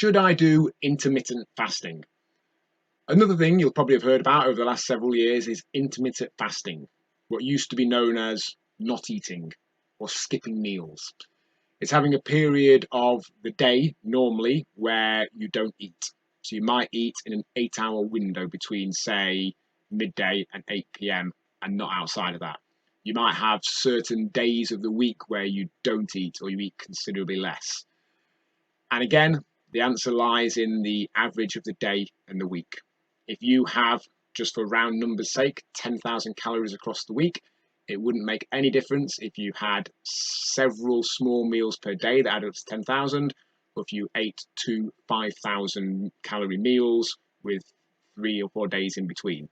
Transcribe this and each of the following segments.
Should I do intermittent fasting? Another thing you'll probably have heard about over the last several years is intermittent fasting, what used to be known as not eating or skipping meals. It's having a period of the day normally where you don't eat. So you might eat in an 8 hour window between, say, midday and 8 p.m. and not outside of that. You might have certain days of the week where you don't eat or you eat considerably less. And again, the answer lies in the average of the day and the week. If you have, just for round numbers' sake, 10,000 calories across the week, it wouldn't make any difference if you had several small meals per day that add up to 10,000, or if you ate two 5,000 calorie meals with 3 or 4 days in between.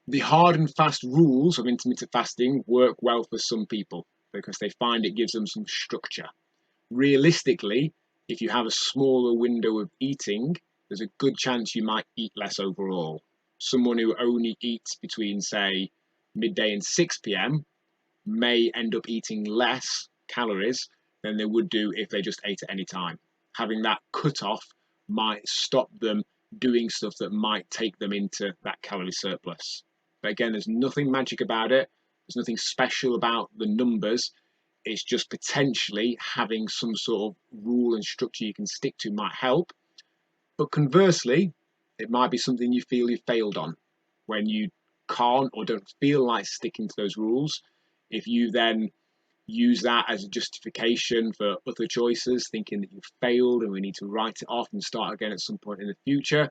The hard and fast rules of intermittent fasting work well for some people because they find it gives them some structure. Realistically, if you have a smaller window of eating, there's a good chance you might eat less overall. Someone who only eats between, say, midday and 6 p.m. may end up eating less calories than they would do if they just ate at any time. Having that cut-off might stop them doing stuff that might take them into that calorie surplus. But again, there's nothing magic about it. There's nothing special about the numbers. It's just potentially having some sort of rule and structure you can stick to might help. But conversely, it might be something you feel you failed on when you can't or don't feel like sticking to those rules. If you then use that as a justification for other choices, thinking that you've failed and we need to write it off and start again at some point in the future,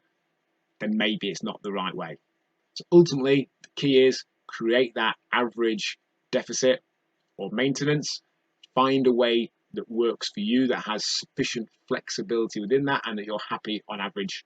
then maybe it's not the right way. So ultimately, the key is create that average deficit or maintenance, find a way that works for you, that has sufficient flexibility within that, and that you're happy on average